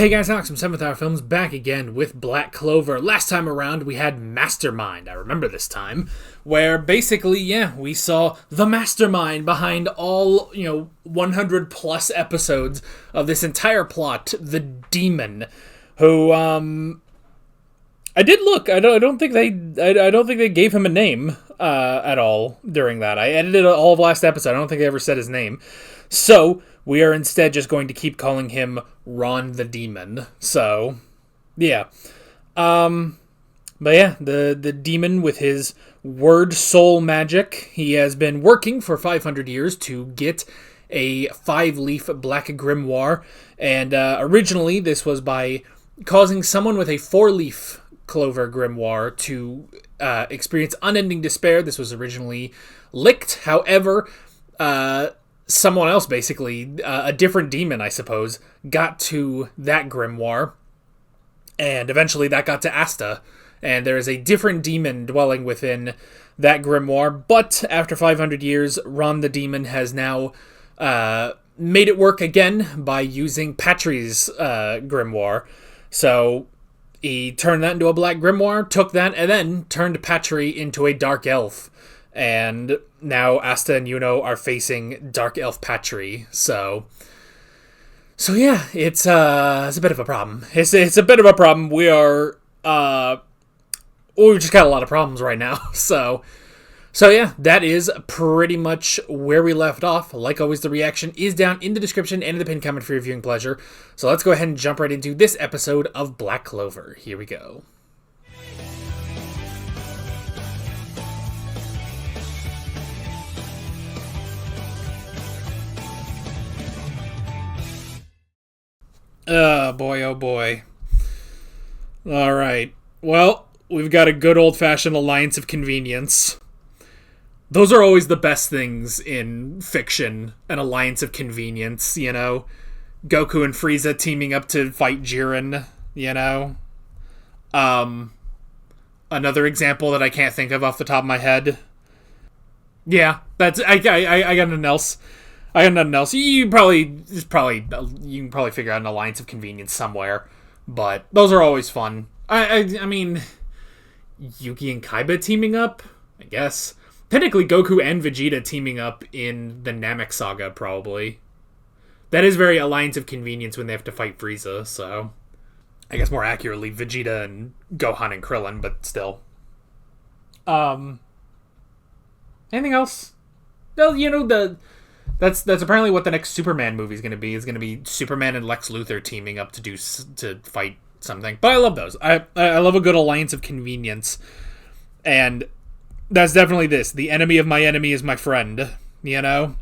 Hey guys, Alex from 7th Hour Films back again with Black Clover. Last time around we had Mastermind, I remember this time, where basically, we saw the mastermind behind all, 100 plus episodes of this entire plot, the Demon, who, I did look, I don't think they gave him a name, at all during that. I edited all of last episode, I don't think they ever said his name. So, we are instead just going to keep calling him Ron the Demon. So, yeah. But yeah, the demon with his word soul magic, he has been working for 500 years to get a 5-leaf black grimoire. And originally, this was by causing someone with a 4-leaf Clover grimoire to experience unending despair. This was originally licked. However, someone else, basically, a different demon, I suppose, got to that grimoire, and eventually that got to Asta, and there is a different demon dwelling within that grimoire, but after 500 years, Ron the Demon has now made it work again by using Patri's grimoire. So he turned that into a black grimoire, took that, and then turned Patri into a dark elf. And now Asta and Yuno are facing Dark Elf Patri, so yeah, it's a bit of a problem. It's a bit of a problem. We've just got a lot of problems right now. So yeah, that is pretty much where we left off. Like always, the reaction is down in the description and in the pinned comment for your viewing pleasure. So let's go ahead and jump right into this episode of Black Clover. Here we go. Oh boy. Alright. Well, we've got a good old-fashioned alliance of convenience. Those are always the best things in fiction, an alliance of convenience, you know? Goku and Frieza teaming up to fight Jiren, you know? Another example that I can't think of off the top of my head. Yeah, I got nothing else. You can probably figure out an alliance of convenience somewhere, but those are always fun. I mean, Yuki and Kaiba teaming up, I guess. Technically, Goku and Vegeta teaming up in the Namek Saga, probably. That is very alliance of convenience when they have to fight Frieza, so I guess more accurately, Vegeta and Gohan and Krillin, but still. Anything else? Well, That's apparently what the next Superman movie is going to be. Is going to be Superman and Lex Luthor teaming up to fight something. But I love those. I love a good alliance of convenience, and that's definitely this. The enemy of my enemy is my friend. You know,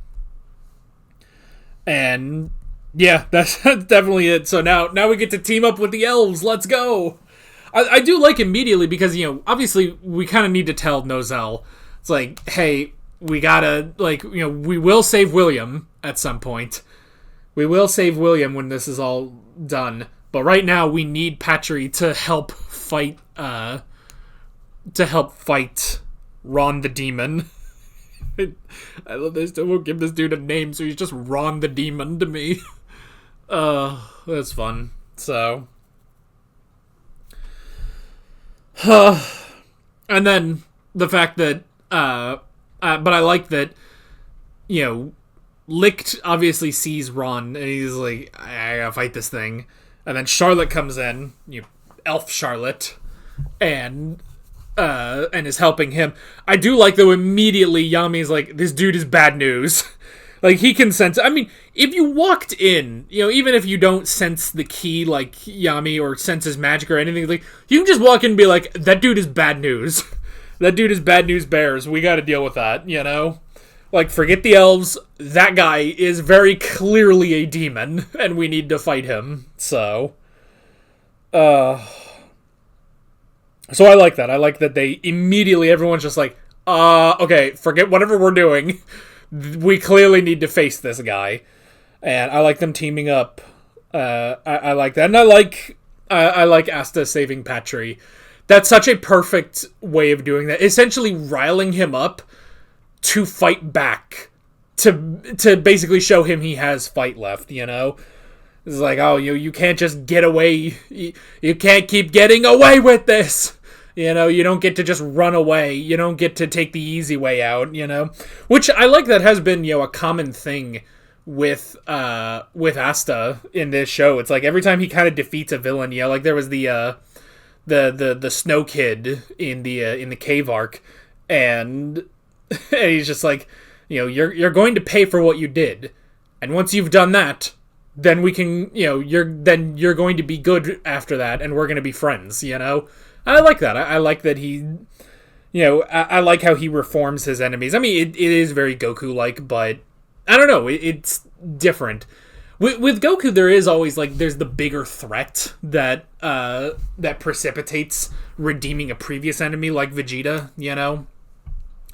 and yeah, that's definitely it. So now we get to team up with the elves. Let's go. I do like immediately because obviously we kind of need to tell Nozel. It's like, hey, we gotta, we will save William at some point. We will save William when this is all done. But right now, we need Patri to help fight Ron the Demon. I love this. I won't give this dude a name, so he's just Ron the Demon to me. That's fun. So. And then, the fact that, but I like that, Licht obviously sees Ron, and he's like, I gotta fight this thing. And then Charlotte comes in, Elf Charlotte, and is helping him. I do like, though, immediately Yami's like, this dude is bad news. Like, he can sense, I mean, if you walked in, even if you don't sense the key like Yami, or sense his magic or anything, like, you can just walk in and be like, that dude is bad news. That dude is bad news bears. We gotta deal with that, Like, forget the elves. That guy is very clearly a demon, and we need to fight him. So I like that. I like that they immediately, everyone's just like, okay, forget whatever we're doing. We clearly need to face this guy. And I like them teaming up. I like that. And I like Asta saving Patri. That's such a perfect way of doing that. Essentially riling him up to fight back. To basically show him he has fight left, It's like, oh, you can't just get away. You can't keep getting away with this. You don't get to just run away. You don't get to take the easy way out, Which I like that has been, a common thing with Asta in this show. It's like every time he kind of defeats a villain, like there was the Snow Kid in the cave arc, and he's just like, you're going to pay for what you did. And once you've done that, then we can, you're going to be good after that, and we're going to be friends, I like that. I like that he, I like how he reforms his enemies. I mean, it is very Goku-like, but I don't know. It's different. With Goku, there is always, there's the bigger threat that precipitates redeeming a previous enemy, like Vegeta,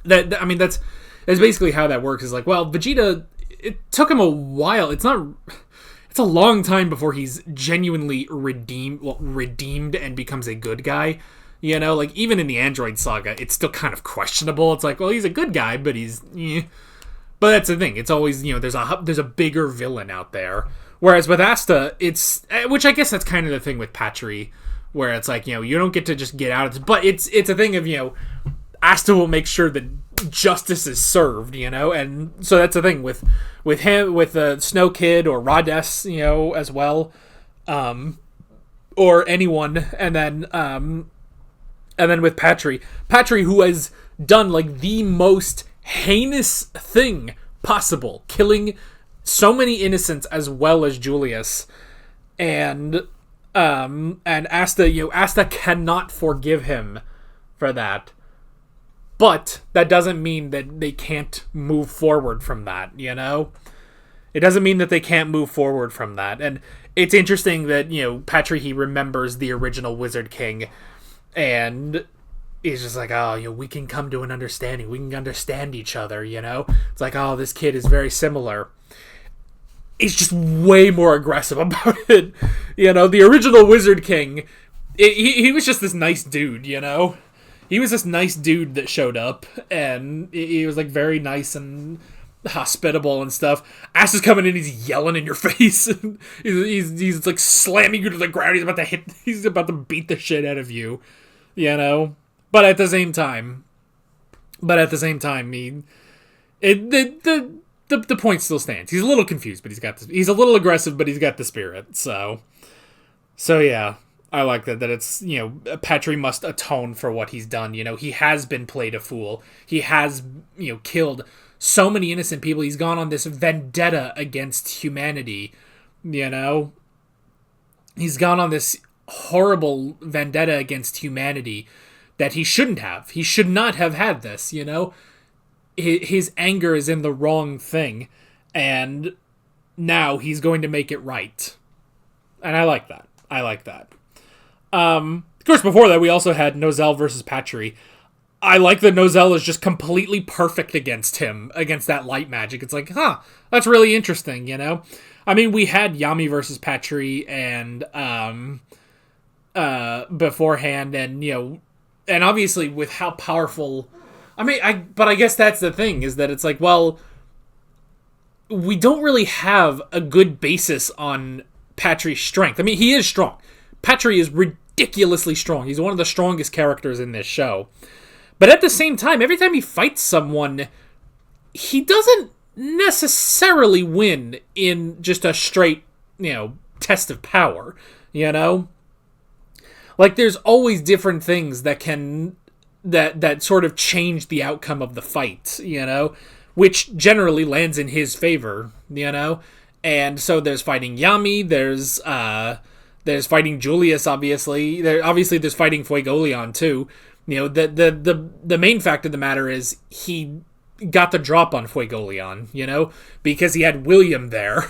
That's basically how that works, is Vegeta, it took him a while. It's a long time before he's genuinely redeemed and becomes a good guy. Even in the Android saga, it's still kind of questionable. It's like, well, he's a good guy, but he's... But that's the thing. It's always, there's a bigger villain out there. Whereas with Asta, it's... Which I guess that's kind of the thing with Patry, where it's like, you don't get to just get out of it. But it's a thing of, Asta will make sure that justice is served, And so that's the thing with him, with the Snow Kid or Rades, as well. Or anyone. And then with Patry, who has done, the most heinous thing possible, killing so many innocents as well as Julius, and Asta cannot forgive him for that, but that doesn't mean that they can't move forward from that. It doesn't mean that they can't move forward from that. And it's interesting that Patry, he remembers the original Wizard King, and he's just like, oh, we can come to an understanding. We can understand each other, It's like, oh, this kid is very similar. He's just way more aggressive about it. The original Wizard King, he was just this nice dude, He was this nice dude that showed up, and he was, very nice and hospitable and stuff. Ass is coming in, he's yelling in your face. he's slamming you to the ground. He's about to beat the shit out of you, But at the same time, the point still stands. He's a little confused, but he's a little aggressive, but he's got the spirit. So yeah, I like that it's, Patry must atone for what he's done. He has been played a fool. He has, killed so many innocent people. He's gone on this vendetta against humanity, He's gone on this horrible vendetta against humanity that he shouldn't have. He should not have had this, His anger is in the wrong thing, and now he's going to make it right. And I like that. Of course, before that, we also had Nozel versus Patry. I like that Nozel is just completely perfect against him, against that light magic. It's like, that's really interesting, I mean, we had Yami versus Patry and beforehand, and obviously with how powerful... but I guess that's the thing, is that it's like, well, we don't really have a good basis on Patry's strength. I mean, he is strong. Patry is ridiculously strong. He's one of the strongest characters in this show. But at the same time, every time he fights someone, he doesn't necessarily win in just a straight, test of power, there's always different things that can... that sort of change the outcome of the fight, which generally lands in his favor, And so there's fighting Yami, there's fighting Julius, obviously. There's fighting Fuegoleon, too. The main fact of the matter is he got the drop on Fuegoleon, because he had William there.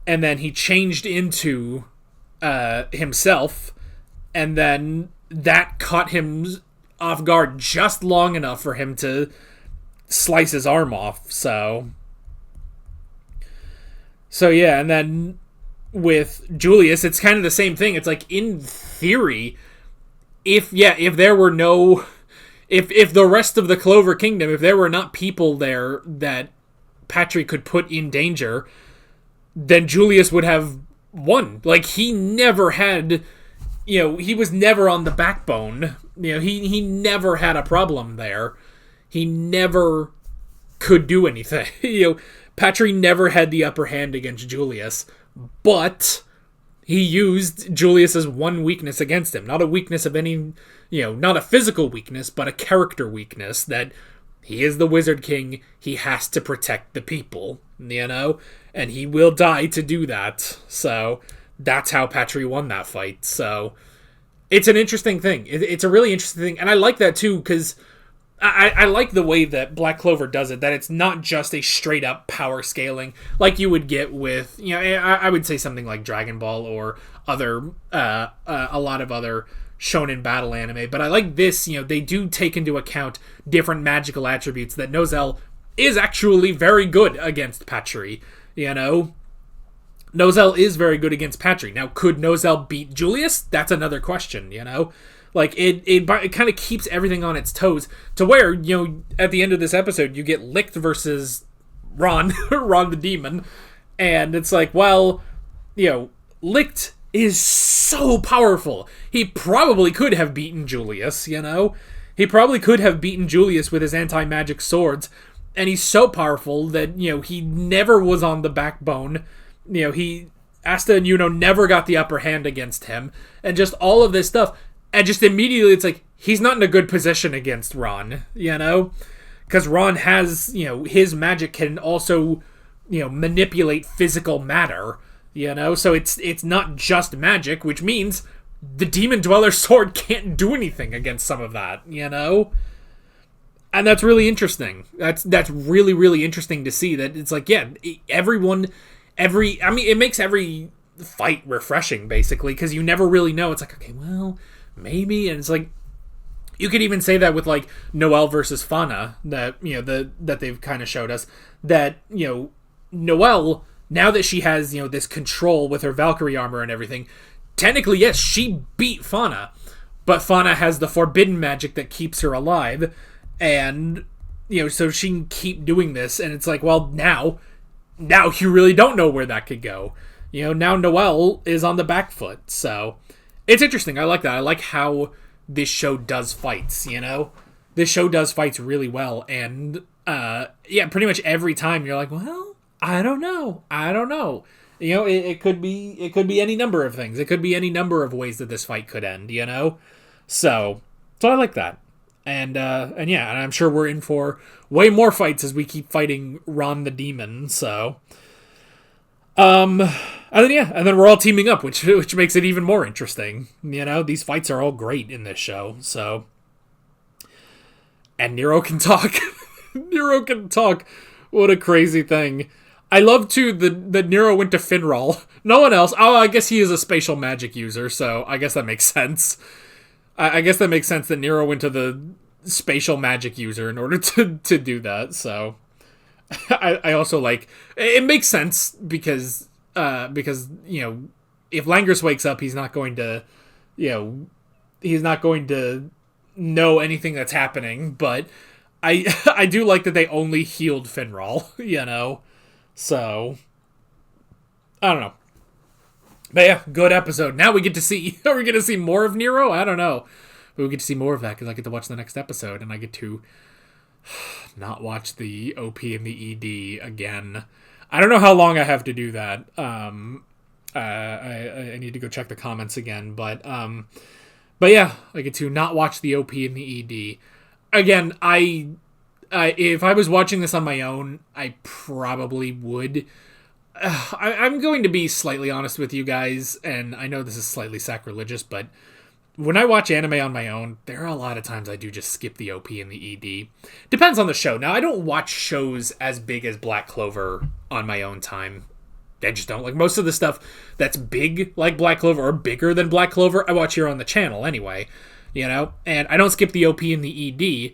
And then he changed into himself, and then that caught him off guard just long enough for him to slice his arm off. So yeah, and then with Julius, it's kind of the same thing. It's like, in theory, if there were no... If the rest of the Clover Kingdom, if there were not people there that Patry could put in danger, then Julius would have won. Like, he never had, he was never on the backbone. He never had a problem there. He never could do anything. Patry never had the upper hand against Julius, but he used Julius's one weakness against him. Not a weakness of any, not a physical weakness, but a character weakness that he is the Wizard King. He has to protect the people, and he will die to do that. So that's how Patry won that fight. So it's an interesting thing. It's a really interesting thing. And I like that too, because I like the way that Black Clover does it, that it's not just a straight up power scaling like you would get with, I would say something like Dragon Ball or other, a lot of other shonen battle anime. But I like this, they do take into account different magical attributes that Nozel is actually very good against Patry, Nozel is very good against Patry. Now, could Nozel beat Julius? That's another question, Like, it kind of keeps everything on its toes to where, at the end of this episode, you get Licht versus Ron, Ron the Demon, and it's like, well, Licht is so powerful. He probably could have beaten Julius, He probably could have beaten Julius with his anti-magic swords, and he's so powerful that, he never was on the backbone. Asta and Yuno never got the upper hand against him, and just all of this stuff. And just immediately it's like, he's not in a good position against Ron, Because Ron has, his magic can also, manipulate physical matter, So it's not just magic, which means the Demon Dweller's sword can't do anything against some of that, And that's really interesting. That's really, really interesting to see that it's like, yeah, it makes every fight refreshing, basically, because you never really know. It's like, okay, well, maybe, and it's like, you could even say that with like Noelle versus Fauna, that that they've kind of showed us that Noelle, now that she has this control with her Valkyrie armor and everything, technically yes, she beat Fauna, but Fauna has the forbidden magic that keeps her alive, and so she can keep doing this, and it's like, well, now you really don't know where that could go. Now Noelle is on the back foot, so it's interesting. I like that. I like how this show does fights, This show does fights really well, and pretty much every time you're like, well, I don't know. It could be any number of things. It could be any number of ways that this fight could end, So I like that. And I'm sure we're in for way more fights as we keep fighting Ron the Demon, so and then we're all teaming up, which makes it even more interesting. These fights are all great in this show. So, and Nero can talk. Nero can talk. What a crazy thing! I love too that Nero went to Finral. No one else. Oh, I guess he is a spatial magic user, so I guess that makes sense. I guess that makes sense that Nero went to the spatial magic user in order to do that. So. I also like it makes sense because if Langris wakes up, he's not going to know anything that's happening, but I do like that they only healed Finral, so I don't know. But yeah, good episode. Now we get to see, are we going to see more of Nero? I don't know, but we get to see more of that because I get to watch the next episode and I get to not watch the OP and the ED again. I don't know how long I have to do that. I need to go check the comments again, but yeah, I get to not watch the OP and the ED again. If I was watching this on my own, I probably would. I'm going to be slightly honest with you guys, and I know this is slightly sacrilegious, but when I watch anime on my own, there are a lot of times I do just skip the OP and the ED. Depends on the show. Now, I don't watch shows as big as Black Clover on my own time. I just don't. Like, most of the stuff that's big, like Black Clover, or bigger than Black Clover, I watch here on the channel anyway, and I don't skip the OP and the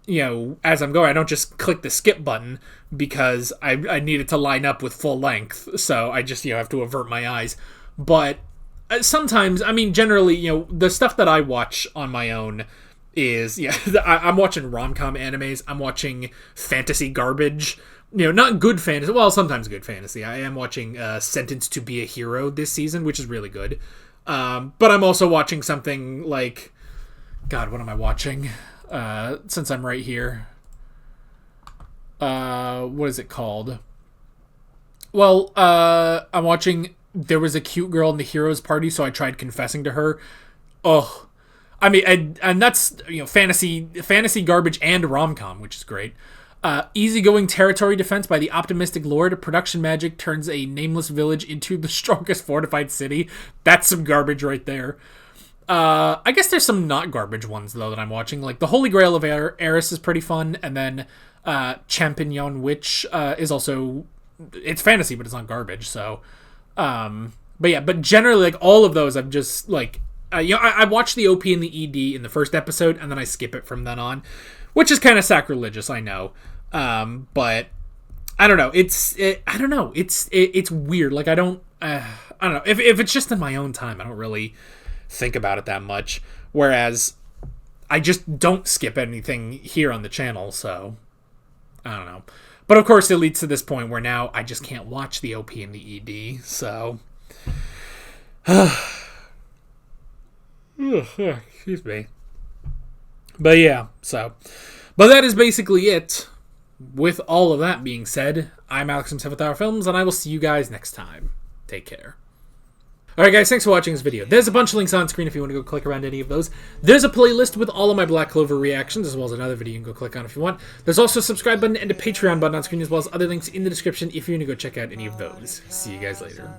ED, as I'm going. I don't just click the skip button because I need it to line up with full length, so I just, have to avert my eyes. But sometimes, generally, the stuff that I watch on my own is, I'm watching rom-com animes, I'm watching fantasy garbage, not good fantasy. Well, sometimes good fantasy. I am watching Sentenced to Be a Hero this season, which is really good. But I'm also watching something like, God, what am I watching? Since I'm right here. What is it called? Well, I'm watching There Was a Cute Girl in the Heroes Party, so I tried confessing to her. Oh, I mean, and that's, fantasy garbage and rom-com, which is great. Easygoing territory defense by the optimistic Lord. Production magic turns a nameless village into the strongest fortified city. That's some garbage right there. I guess there's some not garbage ones, though, that I'm watching. Like, The Holy Grail of Eris is pretty fun, and then Champignon Witch is also... It's fantasy, but it's not garbage, so... But generally, like, all of those, I'm just, like... I watch the OP and the ED in the first episode, and then I skip it from then on, which is kind of sacrilegious, I know. But I don't know. I don't know. It's weird. Like, I don't know. If it's just in my own time, I don't really think about it that much. Whereas I just don't skip anything here on the channel, so I don't know. But of course, it leads to this point where now I just can't watch the OP and the ED, so... Excuse me. But yeah, so... But that is basically it. With all of that being said, I'm Alex from 7th Hour Films, and I will see you guys next time. Take care. Alright guys, thanks for watching this video. There's a bunch of links on screen if you want to go click around any of those. There's a playlist with all of my Black Clover reactions, as well as another video you can go click on if you want. There's also a subscribe button and a Patreon button on screen, as well as other links in the description if you want to go check out any of those. See you guys later.